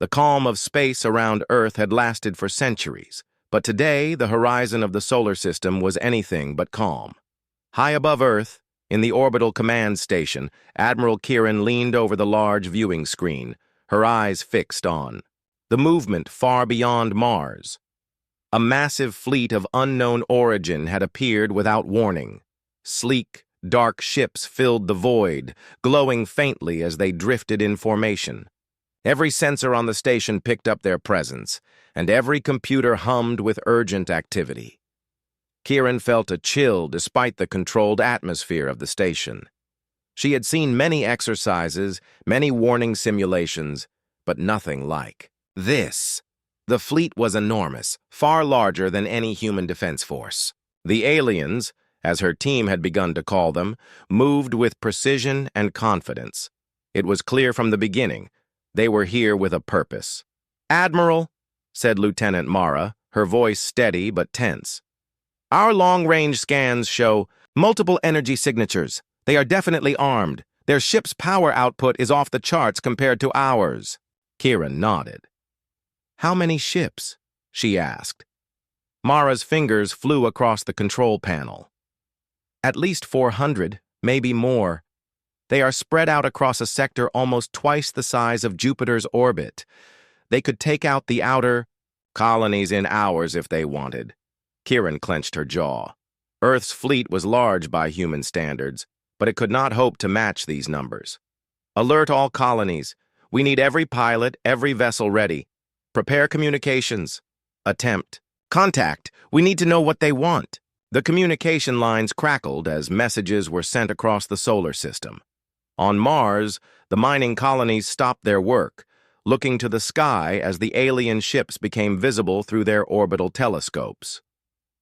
The calm of space around Earth had lasted for centuries, but today the horizon of the solar system was anything but calm. High above Earth, in the orbital command station, Admiral Kieran leaned over the large viewing screen, her eyes fixed on the movement far beyond Mars. A massive fleet of unknown origin had appeared without warning. Sleek, dark ships filled the void, glowing faintly as they drifted in formation. Every sensor on the station picked up their presence, and every computer hummed with urgent activity. Kieran felt a chill despite the controlled atmosphere of the station. She had seen many exercises, many warning simulations, but nothing like this. The fleet was enormous, far larger than any human defense force. The aliens, as her team had begun to call them, moved with precision and confidence. It was clear from the beginning, they were here with a purpose. "Admiral," said Lieutenant Mara, her voice steady but tense. "Our long-range scans show multiple energy signatures. They are definitely armed. Their ship's power output is off the charts compared to ours." Kieran nodded. "How many ships?" she asked. Mara's fingers flew across the control panel. "At least 400, maybe more. They are spread out across a sector almost twice the size of Jupiter's orbit. They could take out the outer colonies in hours if they wanted." Kieran clenched her jaw. Earth's fleet was large by human standards, but it could not hope to match these numbers. "Alert all colonies. We need every pilot, every vessel ready. Prepare communications. Attempt. Contact. We need to know what they want." The communication lines crackled as messages were sent across the solar system. On Mars, the mining colonies stopped their work, looking to the sky as the alien ships became visible through their orbital telescopes.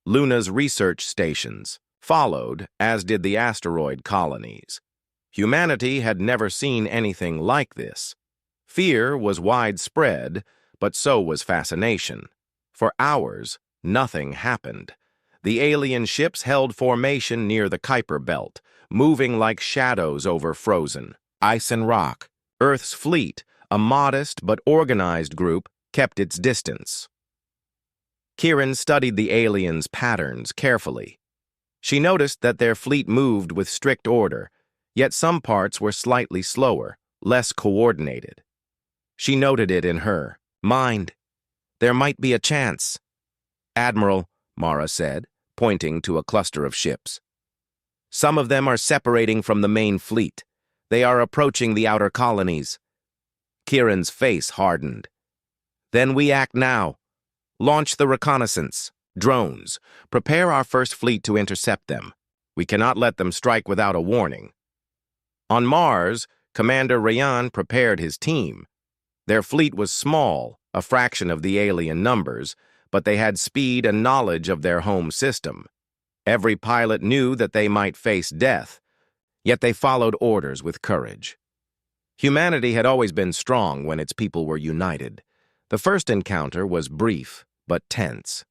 Luna's research stations followed, as did the asteroid colonies. Humanity had never seen anything like this. Fear was widespread, but so was fascination. For hours, nothing happened. The alien ships held formation near the Kuiper Belt, moving like shadows over frozen ice and rock. Earth's fleet, a modest but organized group, kept its distance. Kieran studied the aliens' patterns carefully. She noticed that their fleet moved with strict order, yet some parts were slightly slower, less coordinated. She noted it in her mind. "There might be a chance." "Admiral," Mara said, pointing to a cluster of ships. "Some of them are separating from the main fleet. They are approaching the outer colonies." Kieran's face hardened. "Then we act now. Launch the reconnaissance. Drones. Prepare our first fleet to intercept them. We cannot let them strike without a warning." On Mars, Commander Rayan prepared his team. Their fleet was small, a fraction of the alien numbers, but they had speed and knowledge of their home system. Every pilot knew that they might face death, yet they followed orders with courage. Humanity had always been strong when its people were united. The first encounter was brief, but tense.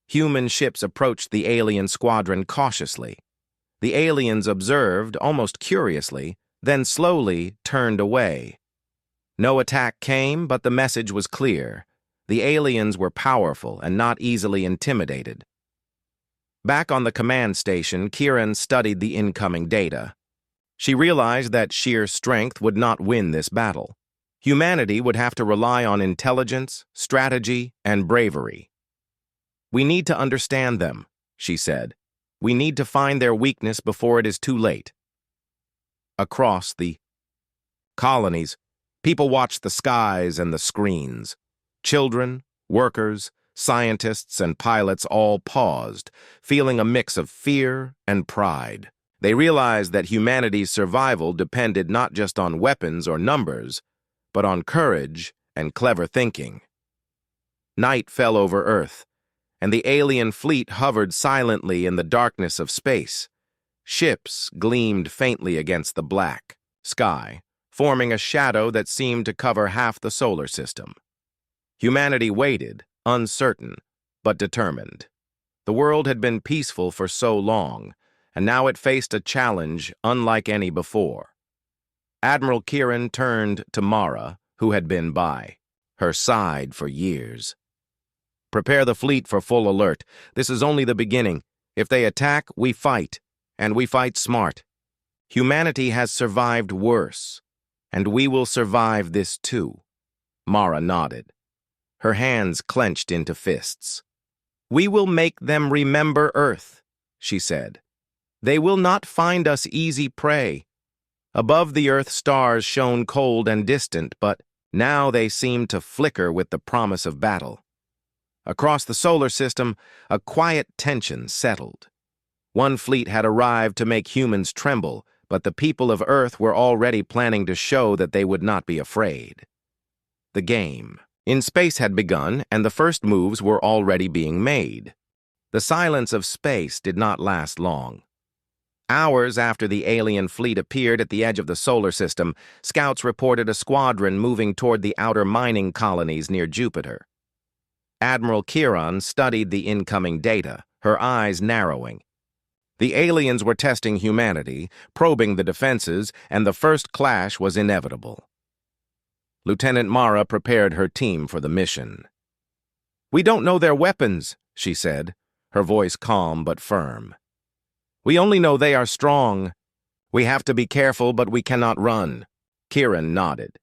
Human ships approached the alien squadron cautiously. The aliens observed, almost curiously, then slowly turned away. No attack came, but the message was clear. The aliens were powerful and not easily intimidated. Back on the command station, Kieran studied the incoming data. She realized that sheer strength would not win this battle. Humanity would have to rely on intelligence, strategy, and bravery. "We need to understand them," she said. "We need to find their weakness before it is too late." Across the colonies, people watched the skies and the screens. Children, workers, scientists, and pilots all paused, feeling a mix of fear and pride. They realized that humanity's survival depended not just on weapons or numbers, but on courage and clever thinking. Night fell over Earth, and the alien fleet hovered silently in the darkness of space. Ships gleamed faintly against the black sky, forming a shadow that seemed to cover half the solar system. Humanity waited, uncertain, but determined. The world had been peaceful for so long, and now it faced a challenge unlike any before. Admiral Kieran turned to Mara, who had been by. Her sighed for years. Prepare the fleet for full alert. This is only the beginning. If they attack, we fight, and we fight smart. Humanity has survived worse, and we will survive this too. Mara nodded. Her hands clenched into fists. We will make them remember Earth, she said. They will not find us easy prey. Above the Earth, stars shone cold and distant, but now they seemed to flicker with the promise of battle. Across the solar system, a quiet tension settled. One fleet had arrived to make humans tremble, but the people of Earth were already planning to show that they would not be afraid. The game in space had begun, and the first moves were already being made. The silence of space did not last long. Hours after the alien fleet appeared at the edge of the solar system, scouts reported a squadron moving toward the outer mining colonies near Jupiter. Admiral Kieran studied the incoming data, her eyes narrowing. The aliens were testing humanity, probing the defenses, and the first clash was inevitable. Lieutenant Mara prepared her team for the mission. We don't know their weapons, she said, her voice calm but firm. We only know they are strong. We have to be careful, but we cannot run. Kieran nodded.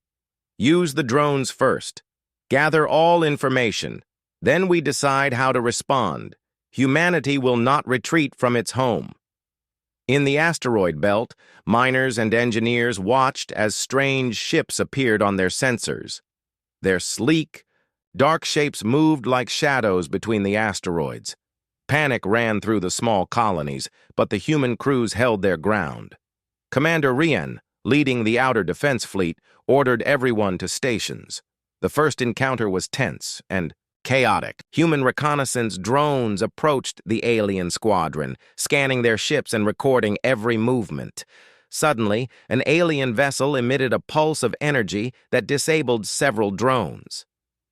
Use the drones first. Gather all information. Then we decide how to respond. Humanity will not retreat from its home. In the asteroid belt, miners and engineers watched as strange ships appeared on their sensors. Their sleek, dark shapes moved like shadows between the asteroids. Panic ran through the small colonies, but the human crews held their ground. Commander Rian, leading the outer defense fleet, ordered everyone to stations. The first encounter was tense and chaotic. Human reconnaissance drones approached the alien squadron, scanning their ships and recording every movement. Suddenly, an alien vessel emitted a pulse of energy that disabled several drones.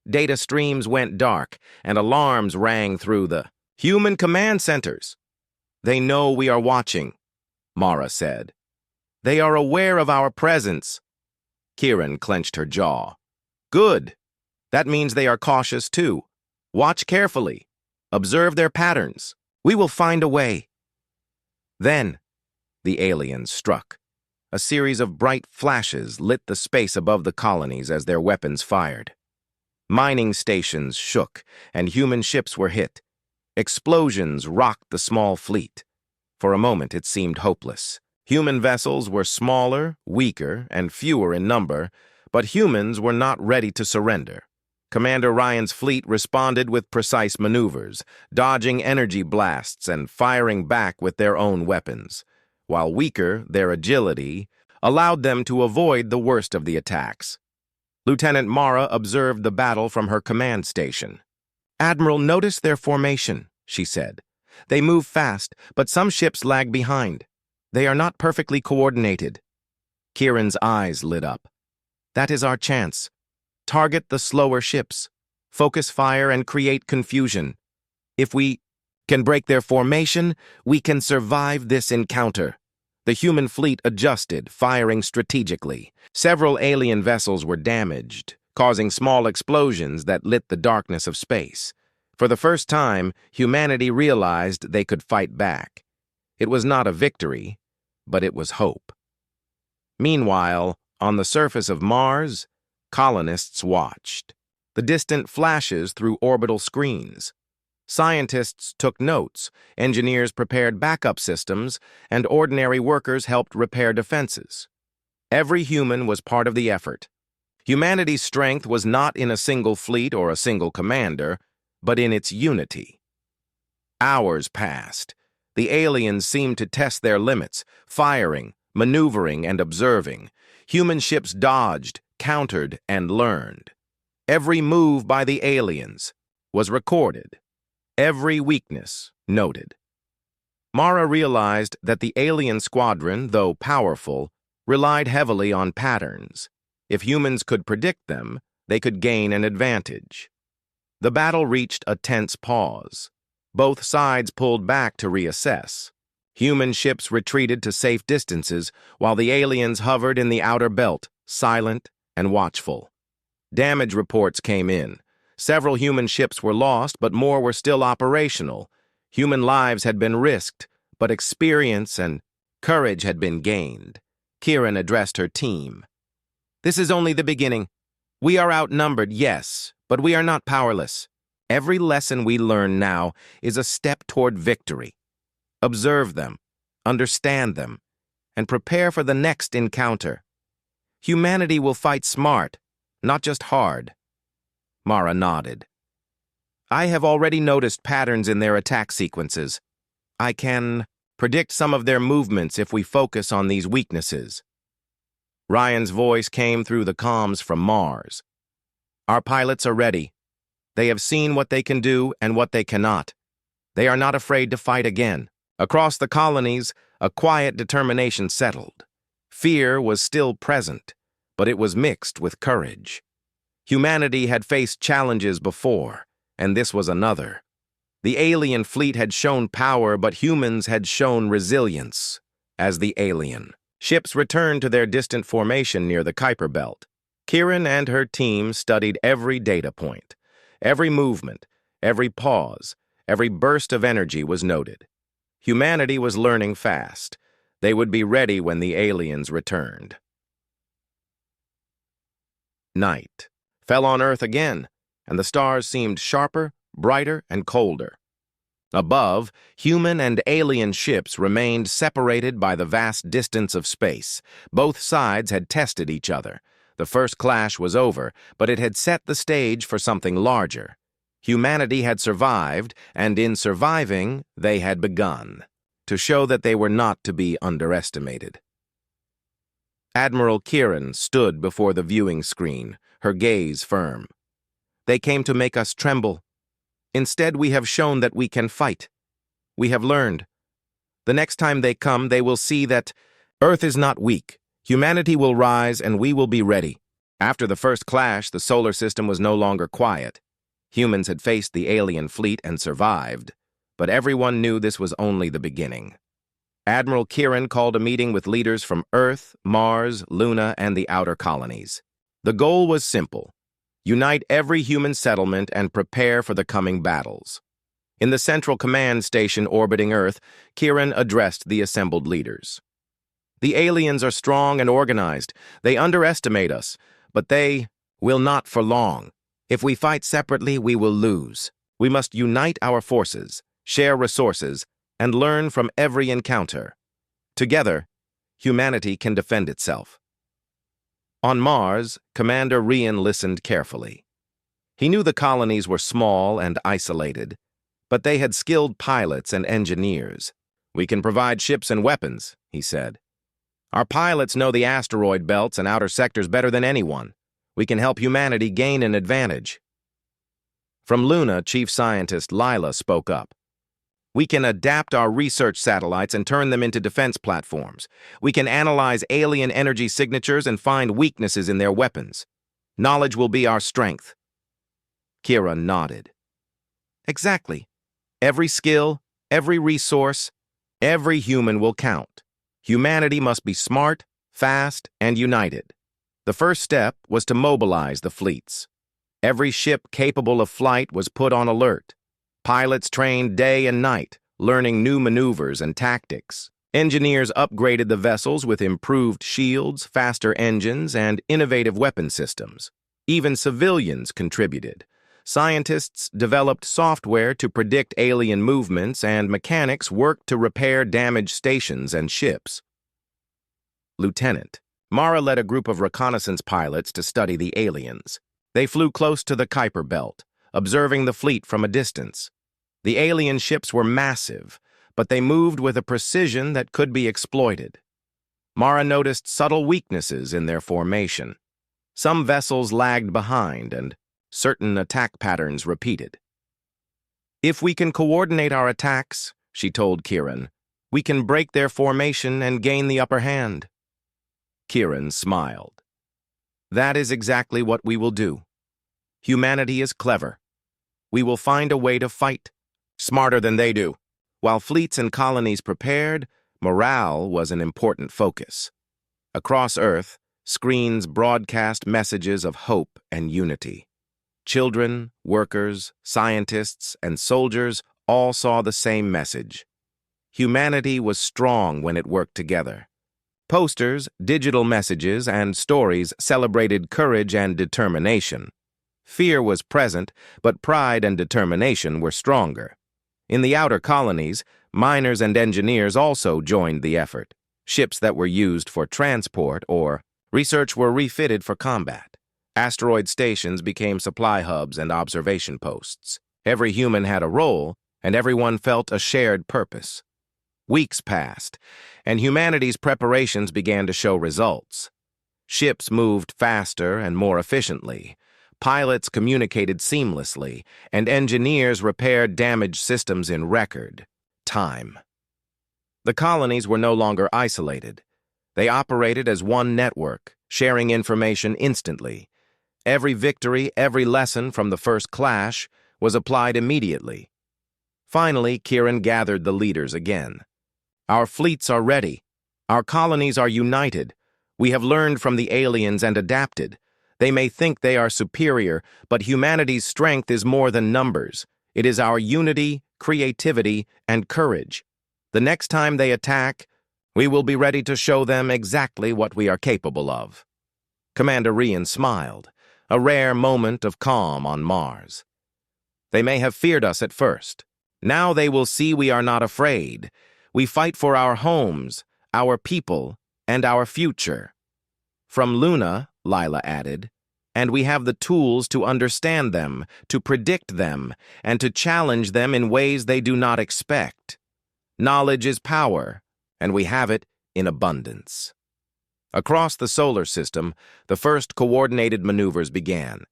Data streams went dark, and alarms rang through the human command centers. They know we are watching, Mara said. They are aware of our presence. Kieran clenched her jaw. Good. That means they are cautious too. Watch carefully. Observe their patterns. We will find a way. Then, the aliens struck. A series of bright flashes lit the space above the colonies as their weapons fired. Mining stations shook, and human ships were hit. Explosions rocked the small fleet. For a moment, it seemed hopeless. Human vessels were smaller, weaker, and fewer in number, but humans were not ready to surrender. Commander Ryan's fleet responded with precise maneuvers, dodging energy blasts and firing back with their own weapons. While weaker, their agility allowed them to avoid the worst of the attacks. Lieutenant Mara observed the battle from her command station. Admiral, notice their formation, she said. They move fast, but some ships lag behind. They are not perfectly coordinated. Kieran's eyes lit up. That is our chance. Target the slower ships. Focus fire and create confusion. If we can break their formation, we can survive this encounter. The human fleet adjusted, firing strategically. Several alien vessels were damaged, causing small explosions that lit the darkness of space. For the first time, humanity realized they could fight back. It was not a victory, but it was hope. Meanwhile, on the surface of Mars, colonists watched. The distant flashes through orbital screens. Scientists took notes, engineers prepared backup systems, and ordinary workers helped repair defenses. Every human was part of the effort. Humanity's strength was not in a single fleet or a single commander, but in its unity. Hours passed. The aliens seemed to test their limits, firing, maneuvering, and observing. Human ships dodged, countered, and learned. Every move by the aliens was recorded. Every weakness noted. Mara realized that the alien squadron, though powerful, relied heavily on patterns. If humans could predict them, they could gain an advantage. The battle reached a tense pause. Both sides pulled back to reassess. Human ships retreated to safe distances, while the aliens hovered in the outer belt, silent and watchful. Damage reports came in. Several human ships were lost, but more were still operational. Human lives had been risked, but experience and courage had been gained. Kieran addressed her team. "This is only the beginning. We are outnumbered, yes, but we are not powerless. Every lesson we learn now is a step toward victory. Observe them, understand them, and prepare for the next encounter. Humanity will fight smart, not just hard." Mara nodded. "I have already noticed patterns in their attack sequences. I can predict some of their movements if we focus on these weaknesses." Ryan's voice came through the comms from Mars. "Our pilots are ready. They have seen what they can do and what they cannot. They are not afraid to fight again." Across the colonies, a quiet determination settled. Fear was still present, but it was mixed with courage. Humanity had faced challenges before, and this was another. The alien fleet had shown power, but humans had shown resilience. As the alien, ships returned to their distant formation near the Kuiper Belt. Kieran and her team studied every data point. Every movement, every pause, every burst of energy was noted. Humanity was learning fast. They would be ready when the aliens returned. Night fell on Earth again, and the stars seemed sharper, brighter, and colder. Above, human and alien ships remained separated by the vast distance of space. Both sides had tested each other. The first clash was over, but it had set the stage for something larger. Humanity had survived, and in surviving, they had begun to show that they were not to be underestimated. Admiral Kieran stood before the viewing screen, her gaze firm. "They came to make us tremble. Instead, we have shown that we can fight. We have learned. The next time they come, they will see that Earth is not weak. Humanity will rise, and we will be ready." After the first clash, the solar system was no longer quiet. Humans had faced the alien fleet and survived, but everyone knew this was only the beginning. Admiral Kieran called a meeting with leaders from Earth, Mars, Luna, and the outer colonies. The goal was simple: unite every human settlement and prepare for the coming battles. In the central command station orbiting Earth, Kieran addressed the assembled leaders. "The aliens are strong and organized. They underestimate us, but they will not for long. If we fight separately, we will lose. We must unite our forces, share resources, and learn from every encounter. Together, humanity can defend itself." On Mars, Commander Rian listened carefully. He knew the colonies were small and isolated, but they had skilled pilots and engineers. "We can provide ships and weapons," he said. "Our pilots know the asteroid belts and outer sectors better than anyone. We can help humanity gain an advantage." From Luna, Chief Scientist Lila spoke up. "We can adapt our research satellites and turn them into defense platforms. We can analyze alien energy signatures and find weaknesses in their weapons. Knowledge will be our strength." Kira nodded. "Exactly. Every skill, every resource, every human will count. Humanity must be smart, fast, and united." The first step was to mobilize the fleets. Every ship capable of flight was put on alert. Pilots trained day and night, learning new maneuvers and tactics. Engineers upgraded the vessels with improved shields, faster engines, and innovative weapon systems. Even civilians contributed. Scientists developed software to predict alien movements, and mechanics worked to repair damaged stations and ships. Lieutenant Mara led a group of reconnaissance pilots to study the aliens. They flew close to the Kuiper Belt, observing the fleet from a distance. The alien ships were massive, but they moved with a precision that could be exploited. Mara noticed subtle weaknesses in their formation. Some vessels lagged behind, and certain attack patterns repeated. "If we can coordinate our attacks," she told Kieran, "we can break their formation and gain the upper hand." Kieran smiled. "That is exactly what we will do. Humanity is clever. We will find a way to fight, smarter than they do." While fleets and colonies prepared, morale was an important focus. Across Earth, Screens broadcast messages of hope and unity. Children, workers, scientists, and soldiers all saw the same message. Humanity was strong when it worked together. Posters, digital messages, and stories celebrated courage and determination. Fear was present, but pride and determination were stronger. In the outer colonies, miners and engineers also joined the effort. Ships that were used for transport or research were refitted for combat. Asteroid stations became supply hubs and observation posts. Every human had a role, and everyone felt a shared purpose. Weeks passed, and humanity's preparations began to show results. Ships moved faster and more efficiently. Pilots communicated seamlessly, and engineers repaired damaged systems in record time. The colonies were no longer isolated. They operated as one network, sharing information instantly. Every victory, every lesson from the first clash was applied immediately. Finally, Kieran gathered the leaders again. Our fleets are ready. Our colonies are united. We have learned from the aliens and adapted. They may think they are superior, but humanity's strength is more than numbers. It is our unity, creativity, and courage. The next time they attack, we will be ready to show them exactly what we are capable of. Commander Rian smiled, a rare moment of calm on Mars. They may have feared us at first. Now they will see we are not afraid. We fight for our homes, our people, and our future. From Luna, Lila added, and we have the tools to understand them, to predict them, and to challenge them in ways they do not expect. Knowledge is power, and we have it in abundance. Across the solar system, the first coordinated maneuvers began.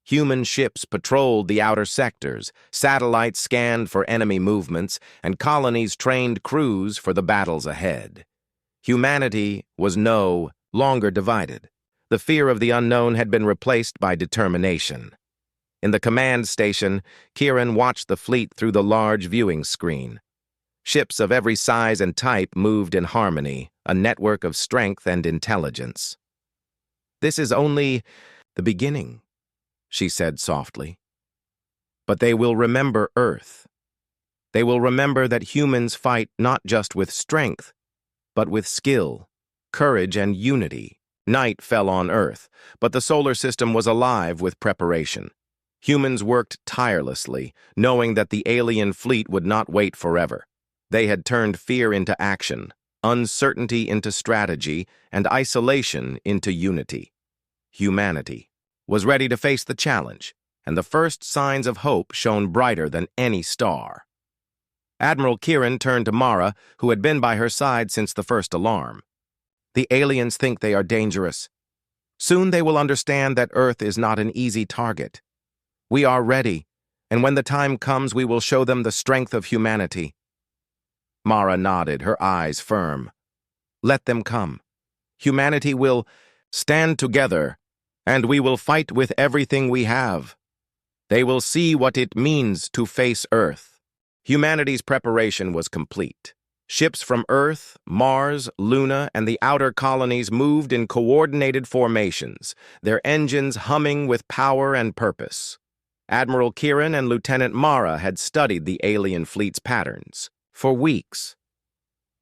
Human ships patrolled the outer sectors, satellites scanned for enemy movements, and colonies trained crews for the battles ahead. Humanity was no longer divided. The fear of the unknown had been replaced by determination. In the command station, Kieran watched the fleet through the large viewing screen. Ships of every size and type moved in harmony, a network of strength and intelligence. "This is only the beginning," she said softly. "But they will remember Earth. They will remember that humans fight not just with strength, but with skill, courage, and unity." Night fell on Earth, but the solar system was alive with preparation. Humans worked tirelessly, knowing that the alien fleet would not wait forever. They had turned fear into action, uncertainty into strategy, and isolation into unity. Humanity was ready to face the challenge, and the first signs of hope shone brighter than any star. Admiral Kieran turned to Mara, who had been by her side since the first alarm. "The aliens think they are dangerous. Soon they will understand that Earth is not an easy target. We are ready, and when the time comes, we will show them the strength of humanity." Mara nodded, her eyes firm. "Let them come. Humanity will stand together, and we will fight with everything we have. They will see what it means to face Earth." Humanity's preparation was complete. Ships from Earth, Mars, Luna, and the outer colonies moved in coordinated formations, their engines humming with power and purpose. Admiral Kieran and Lieutenant Mara had studied the alien fleet's patterns. For weeks,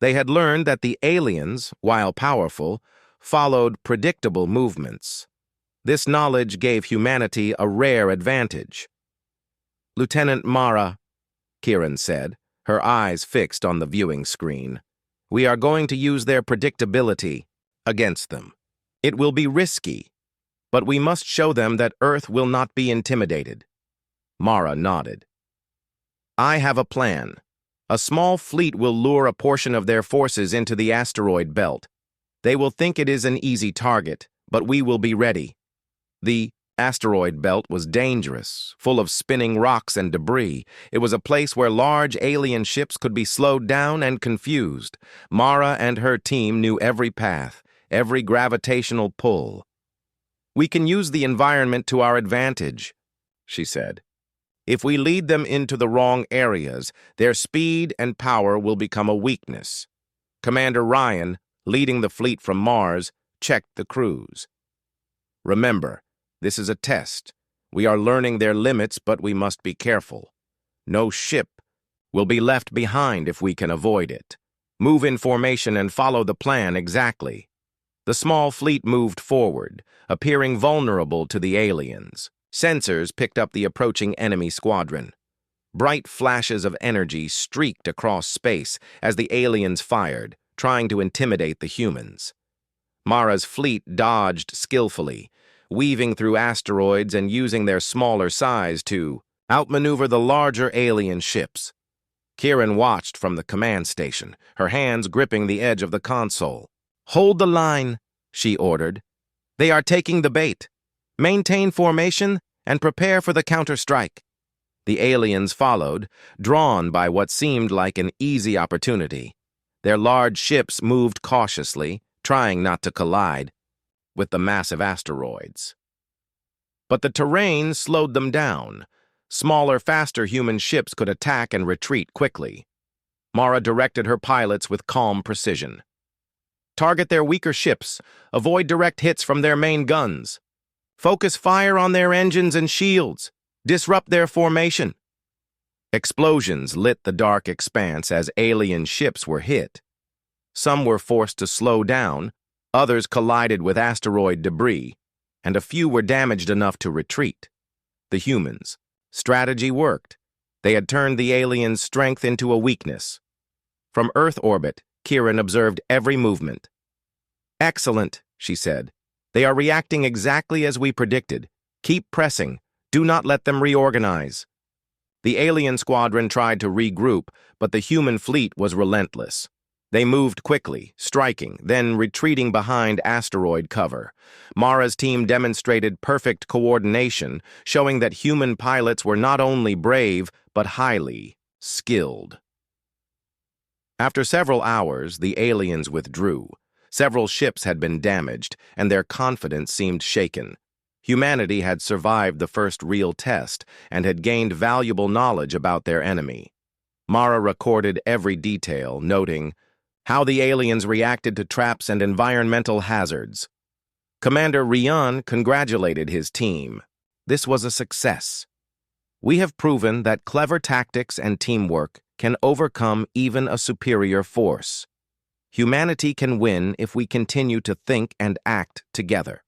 they had learned that the aliens, while powerful, followed predictable movements. This knowledge gave humanity a rare advantage. "Lieutenant Mara," Kieran said, her eyes fixed on the viewing screen, "we are going to use their predictability against them. It will be risky, but we must show them that Earth will not be intimidated." Mara nodded. "I have a plan. A small fleet will lure a portion of their forces into the asteroid belt. They will think it is an easy target, but we will be ready." The asteroid belt was dangerous, full of spinning rocks and debris. It was a place where large alien ships could be slowed down and confused. Mara and her team knew every path, every gravitational pull. "We can use the environment to our advantage," she said. "If we lead them into the wrong areas, their speed and power will become a weakness." Commander Ryan, leading the fleet from Mars, checked the crews. Remember, this is a test. We are learning their limits, but we must be careful. No ship will be left behind if we can avoid it. Move in formation and follow the plan exactly. The small fleet moved forward, appearing vulnerable to the aliens. Sensors picked up the approaching enemy squadron. Bright flashes of energy streaked across space as the aliens fired, trying to intimidate the humans. Mara's fleet dodged skillfully, weaving through asteroids and using their smaller size to outmaneuver the larger alien ships. Kieran watched from the command station, her hands gripping the edge of the console. "Hold the line," she ordered. "They are taking the bait. Maintain formation and prepare for the counter-strike." The aliens followed, drawn by what seemed like an easy opportunity. Their large ships moved cautiously, trying not to collide with the massive asteroids. But the terrain slowed them down. Smaller, faster human ships could attack and retreat quickly. Mara directed her pilots with calm precision. "Target their weaker ships. Avoid direct hits from their main guns. Focus fire on their engines and shields. Disrupt their formation." Explosions lit the dark expanse as alien ships were hit. Some were forced to slow down, others collided with asteroid debris, and a few were damaged enough to retreat. The humans' strategy worked. They had turned the aliens' strength into a weakness. From Earth orbit, Kieran observed every movement. "Excellent," she said. "They are reacting exactly as we predicted. Keep pressing. Do not let them reorganize." The alien squadron tried to regroup, but the human fleet was relentless. They moved quickly, striking, then retreating behind asteroid cover. Mara's team demonstrated perfect coordination, showing that human pilots were not only brave, but highly skilled. After several hours, the aliens withdrew. Several ships had been damaged, and their confidence seemed shaken. Humanity had survived the first real test and had gained valuable knowledge about their enemy. Mara recorded every detail, noting how the aliens reacted to traps and environmental hazards. Commander Rian congratulated his team. This was a success. "We have proven that clever tactics and teamwork can overcome even a superior force. Humanity can win if we continue to think and act together."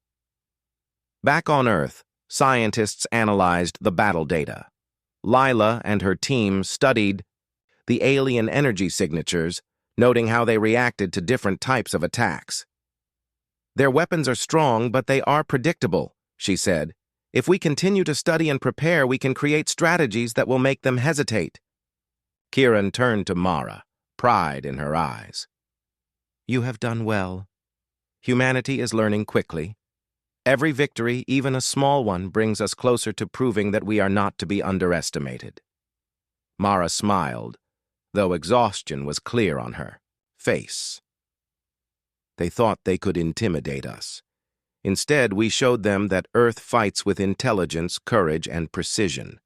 Back on Earth, scientists analyzed the battle data. Lila and her team studied the alien energy signatures, noting how they reacted to different types of attacks. "Their weapons are strong, but they are predictable," she said. "If we continue to study and prepare, we can create strategies that will make them hesitate." Kieran turned to Mara, pride in her eyes. "You have done well. Humanity is learning quickly. Every victory, even a small one, brings us closer to proving that we are not to be underestimated." Mara smiled, though exhaustion was clear on her face. "They thought they could intimidate us. Instead, we showed them that Earth fights with intelligence, courage, and precision.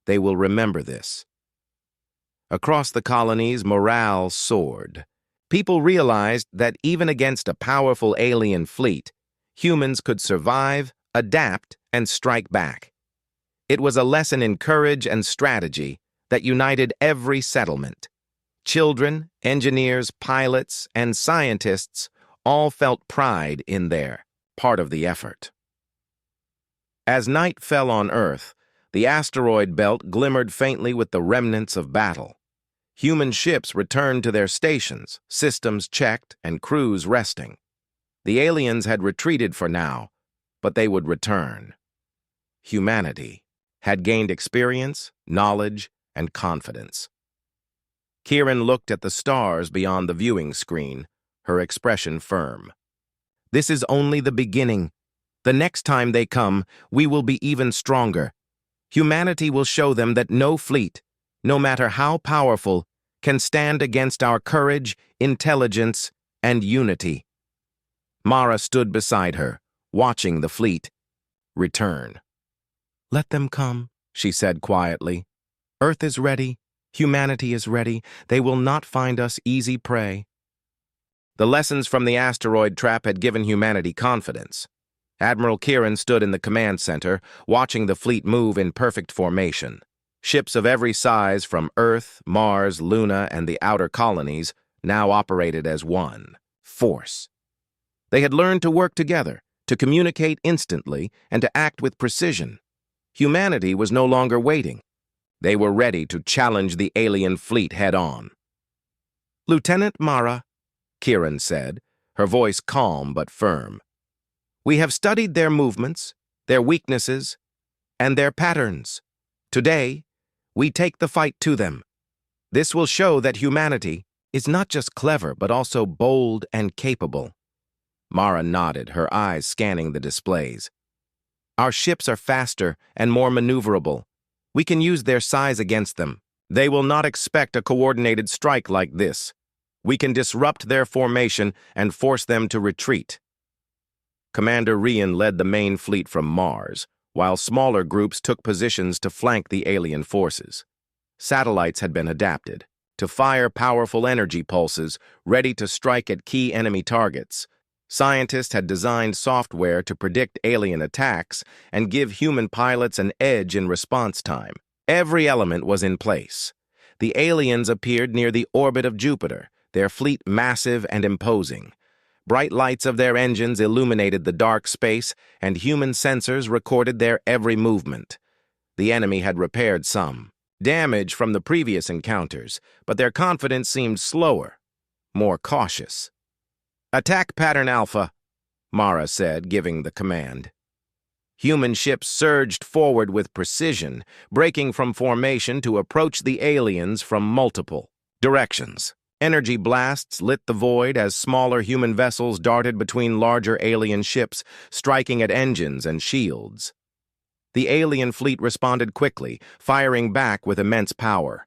They will remember this." Across the colonies, morale soared. People realized that even against a powerful alien fleet, humans could survive, adapt, and strike back. It was a lesson in courage and strategy that united every settlement. Children, engineers, pilots, and scientists all felt pride in their part of the effort. As night fell on Earth, the asteroid belt glimmered faintly with the remnants of battle. Human ships returned to their stations, systems checked, and crews resting. The aliens had retreated for now, but they would return. Humanity had gained experience, knowledge, and confidence. Kieran looked at the stars beyond the viewing screen, her expression firm. "This is only the beginning. The next time they come, we will be even stronger. Humanity will show them that no fleet, no matter how powerful, can stand against our courage, intelligence, and unity." Mara stood beside her, watching the fleet return. "Let them come," she said quietly. "Earth is ready. Humanity is ready. They will not find us easy prey." The lessons from the asteroid trap had given humanity confidence. Admiral Kieran stood in the command center, watching the fleet move in perfect formation. Ships of every size from Earth, Mars, Luna, and the outer colonies now operated as one force. They had learned to work together, to communicate instantly, and to act with precision. Humanity was no longer waiting. They were ready to challenge the alien fleet head-on. "Lieutenant Mara," Kieran said, her voice calm but firm. "We have studied their movements, their weaknesses, and their patterns. Today, we take the fight to them. This will show that humanity is not just clever but also bold and capable." Mara nodded, her eyes scanning the displays. "Our ships are faster and more maneuverable. We can use their size against them. They will not expect a coordinated strike like this. We can disrupt their formation and force them to retreat." Commander Rian led the main fleet from Mars, while smaller groups took positions to flank the alien forces. Satellites had been adapted to fire powerful energy pulses, ready to strike at key enemy targets. Scientists had designed software to predict alien attacks and give human pilots an edge in response time. Every element was in place. The aliens appeared near the orbit of Jupiter, their fleet massive and imposing. Bright lights of their engines illuminated the dark space, and human sensors recorded their every movement. The enemy had repaired some damage from the previous encounters, but their confidence seemed slower, more cautious. "Attack pattern Alpha," Mara said, giving the command. Human ships surged forward with precision, breaking from formation to approach the aliens from multiple directions. Energy blasts lit the void as smaller human vessels darted between larger alien ships, striking at engines and shields. The alien fleet responded quickly, firing back with immense power.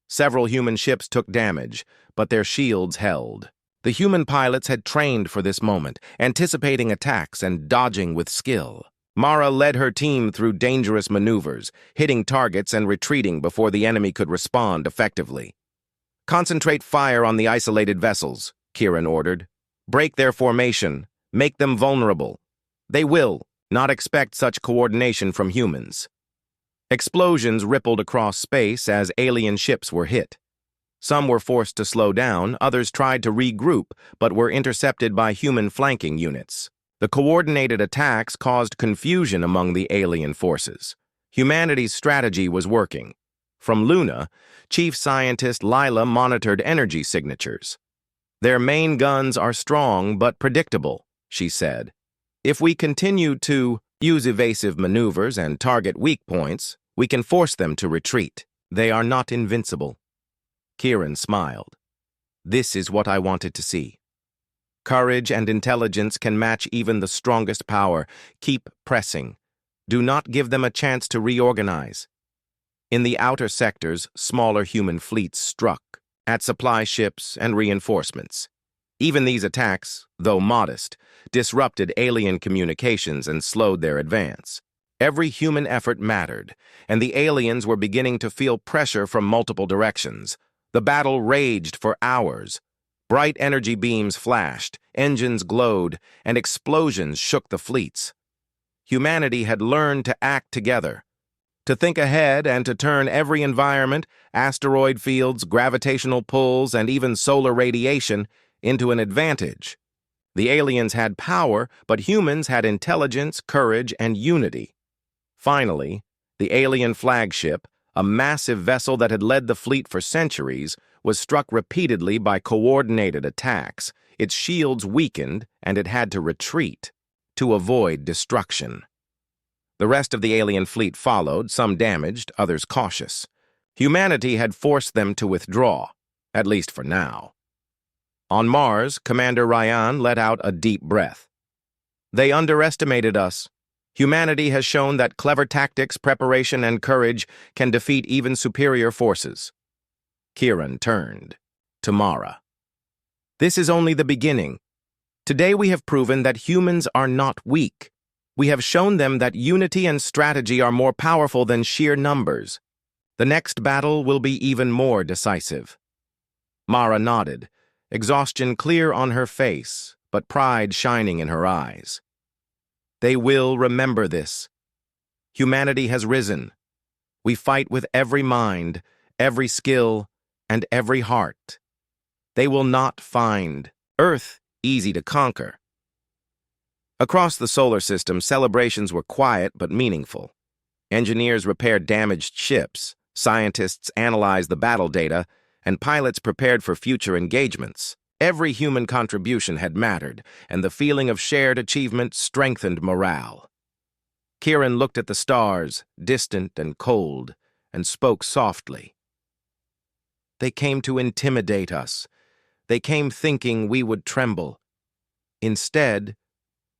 Several human ships took damage, but their shields held. The human pilots had trained for this moment, anticipating attacks and dodging with skill. Mara led her team through dangerous maneuvers, hitting targets and retreating before the enemy could respond effectively. "Concentrate fire on the isolated vessels," Kieran ordered. "Break their formation. Make them vulnerable. They will not expect such coordination from humans." Explosions rippled across space as alien ships were hit. Some were forced to slow down, others tried to regroup, but were intercepted by human flanking units. The coordinated attacks caused confusion among the alien forces. Humanity's strategy was working. From Luna, Chief Scientist Lila monitored energy signatures. "Their main guns are strong but predictable," she said. "If we continue to use evasive maneuvers and target weak points, we can force them to retreat. They are not invincible." Kieran smiled. "This is what I wanted to see. Courage and intelligence can match even the strongest power. Keep pressing. Do not give them a chance to reorganize." In the outer sectors, smaller human fleets struck at supply ships and reinforcements. Even these attacks, though modest, disrupted alien communications and slowed their advance. Every human effort mattered, and the aliens were beginning to feel pressure from multiple directions. The battle raged for hours. Bright energy beams flashed, engines glowed, and explosions shook the fleets. Humanity had learned to act together, to think ahead and to turn every environment, asteroid fields, gravitational pulls, and even solar radiation, into an advantage. The aliens had power, but humans had intelligence, courage, and unity. Finally, the alien flagship, a massive vessel that had led the fleet for centuries, was struck repeatedly by coordinated attacks. Its shields weakened, and it had to retreat to avoid destruction. The rest of the alien fleet followed, some damaged, others cautious. Humanity had forced them to withdraw, at least for now. On Mars, Commander Ryan let out a deep breath. "They underestimated us. Humanity has shown that clever tactics, preparation, and courage can defeat even superior forces." Kieran turned to Mara. "This is only the beginning. Today we have proven that humans are not weak. We have shown them that unity and strategy are more powerful than sheer numbers. The next battle will be even more decisive." Mara nodded, exhaustion clear on her face, but pride shining in her eyes. They will remember this. Humanity has risen. We fight with every mind, every skill, and every heart. They will not find Earth easy to conquer. Across the solar system, celebrations were quiet but meaningful. Engineers repaired damaged ships, scientists analyzed the battle data, and pilots prepared for future engagements. Every human contribution had mattered, and the feeling of shared achievement strengthened morale. Kieran looked at the stars, distant and cold, and spoke softly. They came to intimidate us. They came thinking we would tremble. Instead,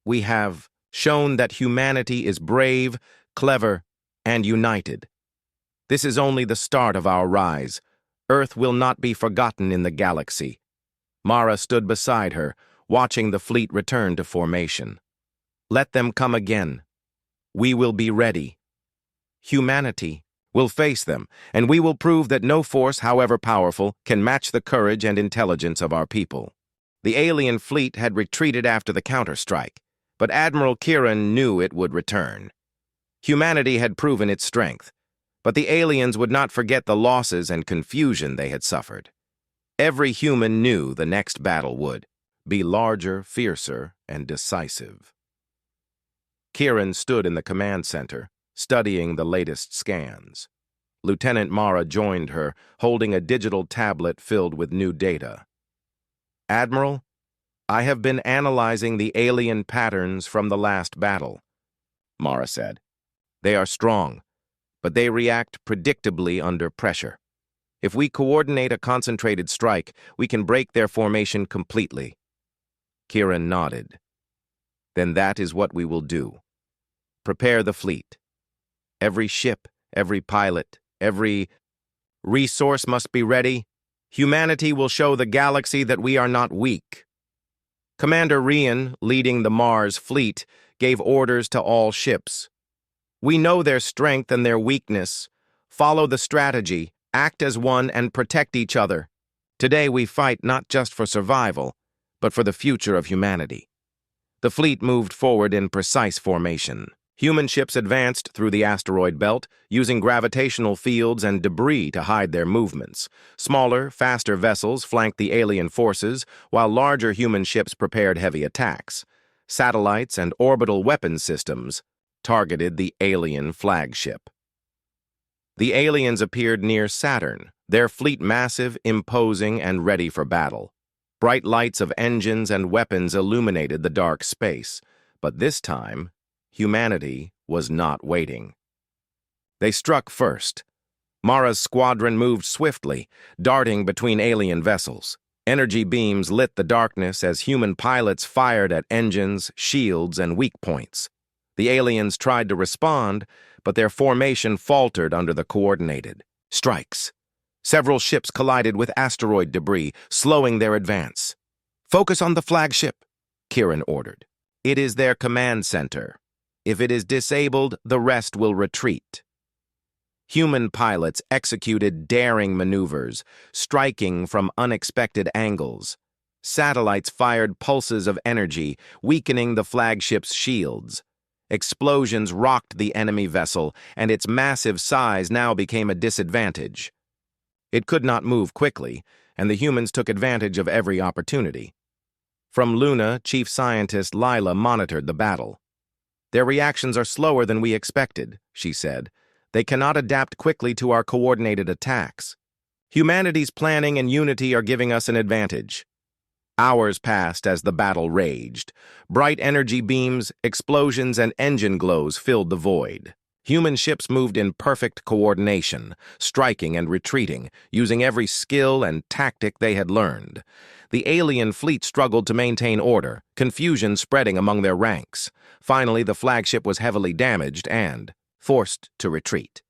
we have shown that humanity is brave, clever, and united. This is only the start of our rise. Earth will not be forgotten in the galaxy. Mara stood beside her, watching the fleet return to formation. Let them come again. We will be ready. Humanity will face them, and we will prove that no force, however powerful, can match the courage and intelligence of our people. The alien fleet had retreated after the counterstrike, but Admiral Kieran knew it would return. Humanity had proven its strength, but the aliens would not forget the losses and confusion they had suffered. Every human knew the next battle would be larger, fiercer, and decisive. Kieran stood in the command center, studying the latest scans. Lieutenant Mara joined her, holding a digital tablet filled with new data. Admiral, I have been analyzing the alien patterns from the last battle, Mara said. They are strong, but they react predictably under pressure. If we coordinate a concentrated strike, we can break their formation completely. Kieran nodded. Then that is what we will do. Prepare the fleet. Every ship, every pilot, every resource must be ready. Humanity will show the galaxy that we are not weak. Commander Rian, leading the Mars fleet, gave orders to all ships. We know their strength and their weakness. Follow the strategy, act as one, and protect each other. Today we fight not just for survival, but for the future of humanity. The fleet moved forward in precise formation. Human ships advanced through the asteroid belt, using gravitational fields and debris to hide their movements. Smaller, faster vessels flanked the alien forces, while larger human ships prepared heavy attacks. Satellites and orbital weapons systems targeted the alien flagship. The aliens appeared near Saturn, their fleet massive, imposing, and ready for battle. Bright lights of engines and weapons illuminated the dark space, but this time, humanity was not waiting. They struck first. Mara's squadron moved swiftly, darting between alien vessels. Energy beams lit the darkness as human pilots fired at engines, shields, and weak points. The aliens tried to respond, but their formation faltered under the coordinated strikes. Several ships collided with asteroid debris, slowing their advance. Focus on the flagship, Kieran ordered. It is their command center. If it is disabled, the rest will retreat. Human pilots executed daring maneuvers, striking from unexpected angles. Satellites fired pulses of energy, weakening the flagship's shields. Explosions rocked the enemy vessel, and its massive size now became a disadvantage. It could not move quickly, and the humans took advantage of every opportunity. From Luna, Chief Scientist Lila monitored the battle. Their reactions are slower than we expected, she said. They cannot adapt quickly to our coordinated attacks. Humanity's planning and unity are giving us an advantage. Hours passed as the battle raged. Bright energy beams, explosions, and engine glows filled the void. Human ships moved in perfect coordination, striking and retreating, using every skill and tactic they had learned. The alien fleet struggled to maintain order, confusion spreading among their ranks. Finally, the flagship was heavily damaged and forced to retreat.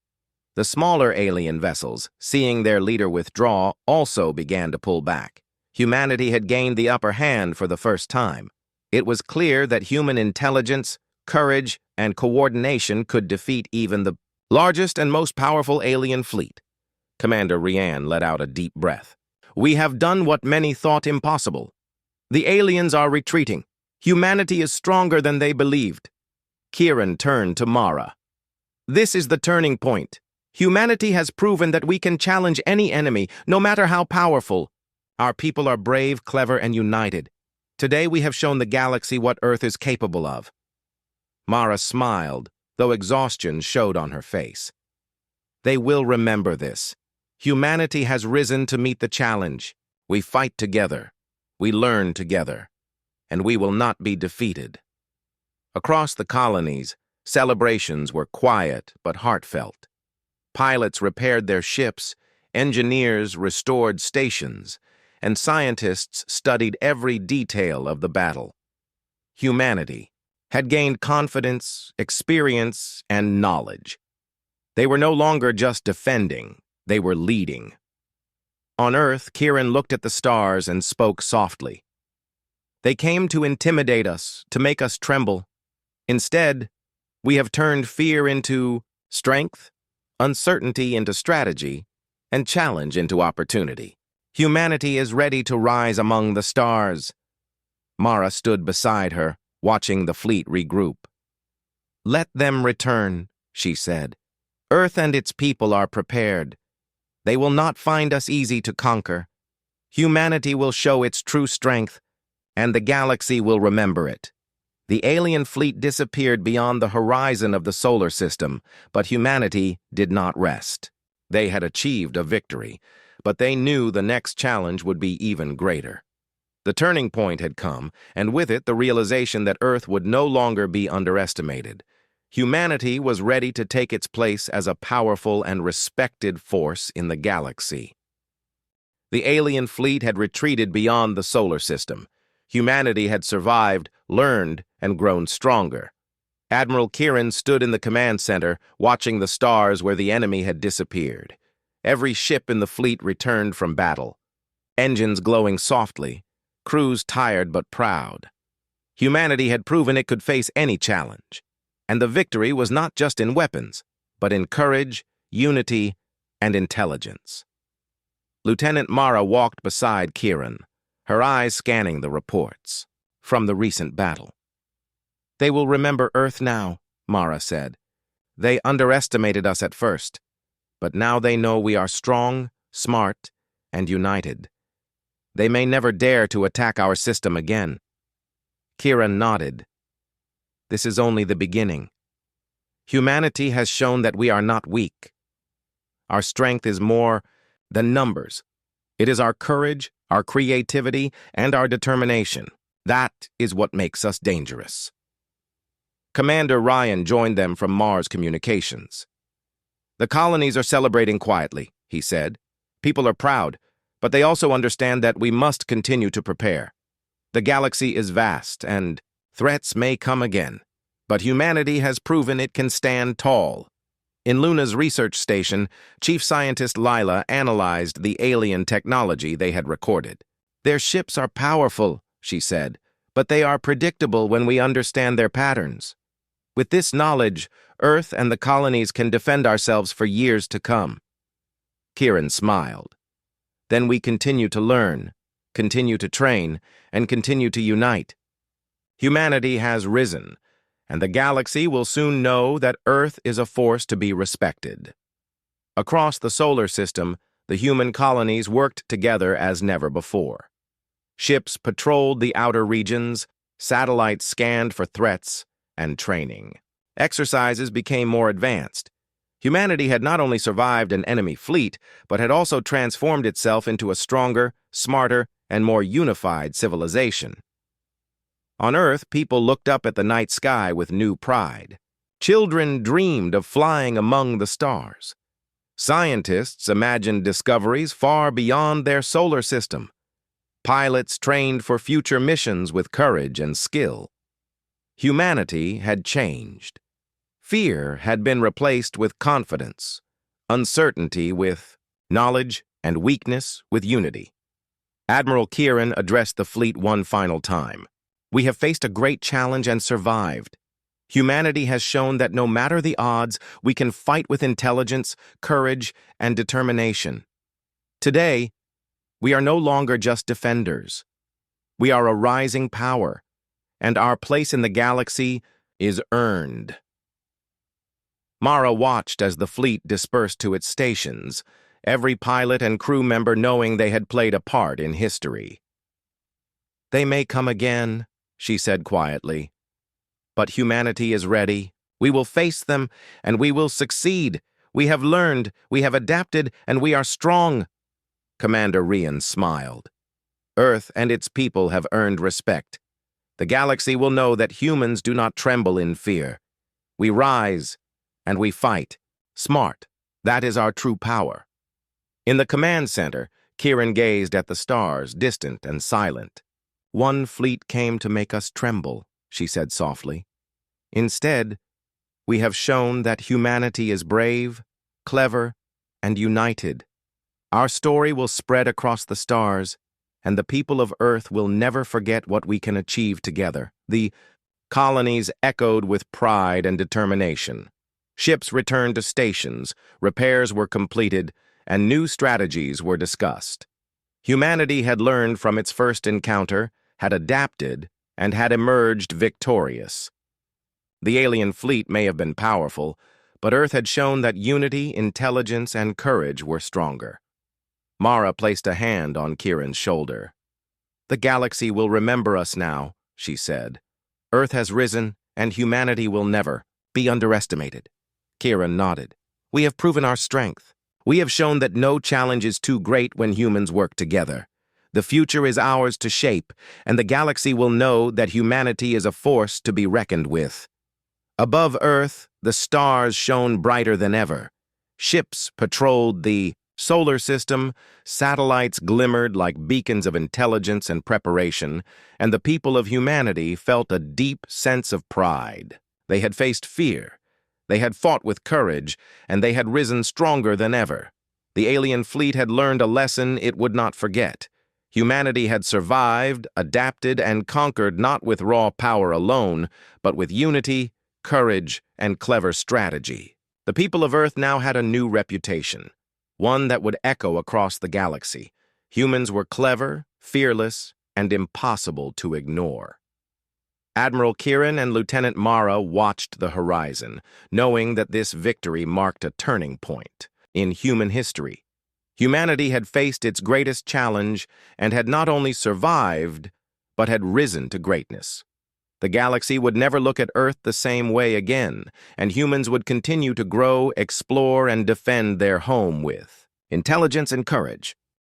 The smaller alien vessels, seeing their leader withdraw, also began to pull back. Humanity had gained the upper hand for the first time. It was clear that human intelligence, courage, and coordination could defeat even the largest and most powerful alien fleet. Commander Rian let out a deep breath. We have done what many thought impossible. The aliens are retreating. Humanity is stronger than they believed. Kieran turned to Mara. This is the turning point. Humanity has proven that we can challenge any enemy, no matter how powerful. Our people are brave, clever, and united. Today we have shown the galaxy what Earth is capable of. Mara smiled, though exhaustion showed on her face. They will remember this. Humanity has risen to meet the challenge. We fight together. We learn together. And we will not be defeated. Across the colonies, celebrations were quiet but heartfelt. Pilots repaired their ships, engineers restored stations, and scientists studied every detail of the battle. Humanity had gained confidence, experience, and knowledge. They were no longer just defending, they were leading. On Earth, Kieran looked at the stars and spoke softly. They came to intimidate us, to make us tremble. Instead, we have turned fear into strength, uncertainty into strategy, and challenge into opportunity. Humanity is ready to rise among the stars. Mara stood beside her, watching the fleet regroup. Let them return, she said. Earth and its people are prepared. They will not find us easy to conquer. Humanity will show its true strength, and the galaxy will remember it. The alien fleet disappeared beyond the horizon of the solar system, but humanity did not rest. They had achieved a victory, but they knew the next challenge would be even greater. The turning point had come, and with it the realization that Earth would no longer be underestimated. Humanity was ready to take its place as a powerful and respected force in the galaxy. The alien fleet had retreated beyond the solar system. Humanity had survived, learned, and grown stronger. Admiral Kieran stood in the command center, watching the stars where the enemy had disappeared. Every ship in the fleet returned from battle, engines glowing softly, crews tired but proud. Humanity had proven it could face any challenge, and the victory was not just in weapons, but in courage, unity, and intelligence. Lieutenant Mara walked beside Kieran, her eyes scanning the reports from the recent battle. They will remember Earth now, Mara said. They underestimated us at first, but now they know we are strong, smart, and united. They may never dare to attack our system again. Kieran nodded. This is only the beginning. Humanity has shown that we are not weak. Our strength is more than numbers. It is our courage, our creativity, and our determination. That is what makes us dangerous. Commander Ryan joined them from Mars Communications. The colonies are celebrating quietly, he said. People are proud, but they also understand that we must continue to prepare. The galaxy is vast, and threats may come again, but humanity has proven it can stand tall. In Luna's research station, Chief Scientist Lila analyzed the alien technology they had recorded. Their ships are powerful, she said, but they are predictable when we understand their patterns. With this knowledge, Earth and the colonies can defend ourselves for years to come. Kieran smiled. Then we continue to learn, continue to train, and continue to unite. Humanity has risen, and the galaxy will soon know that Earth is a force to be respected. Across the solar system, the human colonies worked together as never before. Ships patrolled the outer regions, satellites scanned for threats, and training. Exercises became more advanced. Humanity had not only survived an enemy fleet, but had also transformed itself into a stronger, smarter, and more unified civilization. On Earth, people looked up at the night sky with new pride. Children dreamed of flying among the stars. Scientists imagined discoveries far beyond their solar system. Pilots trained for future missions with courage and skill. Humanity had changed. Fear had been replaced with confidence, uncertainty with knowledge, and weakness with unity. Admiral Kieran addressed the fleet one final time. We have faced a great challenge and survived. Humanity has shown that no matter the odds, we can fight with intelligence, courage, and determination. Today, We are no longer just defenders. We are a rising power, and our place in the galaxy is earned. Mara watched as the fleet dispersed to its stations, every pilot and crew member knowing they had played a part in history. "They may come again," she said quietly. "But humanity is ready. We will face them, and we will succeed. We have learned, we have adapted, and we are strong." Commander Rian smiled. "Earth and its people have earned respect. The galaxy will know that humans do not tremble in fear. We rise, and we fight. Smart. That is our true power." In the command center, Kieran gazed at the stars, distant and silent. "One fleet came to make us tremble," she said softly. "Instead, we have shown that humanity is brave, clever, and united. Our story will spread across the stars, and the people of Earth will never forget what we can achieve together." The colonies echoed with pride and determination. Ships returned to stations, repairs were completed, and new strategies were discussed. Humanity had learned from its first encounter, had adapted, and had emerged victorious. The alien fleet may have been powerful, but Earth had shown that unity, intelligence, and courage were stronger. Mara placed a hand on Kieran's shoulder. "The galaxy will remember us now," she said. "Earth has risen, and humanity will never be underestimated." Kieran nodded. "We have proven our strength. We have shown that no challenge is too great when humans work together. The future is ours to shape, and the galaxy will know that humanity is a force to be reckoned with." Above Earth, the stars shone brighter than ever. Ships patrolled the solar system, satellites glimmered like beacons of intelligence and preparation, and the people of humanity felt a deep sense of pride. They had faced fear, they had fought with courage, and they had risen stronger than ever. The alien fleet had learned a lesson it would not forget. Humanity had survived, adapted, and conquered not with raw power alone, but with unity, courage, and clever strategy. The people of Earth now had a new reputation, one that would echo across the galaxy. Humans were clever, fearless, and impossible to ignore. Admiral Kieran and Lieutenant Mara watched the horizon, knowing that this victory marked a turning point in human history. Humanity had faced its greatest challenge and had not only survived, but had risen to greatness. The galaxy would never look at Earth the same way again, and humans would continue to grow, explore, and defend their home with intelligence and courage.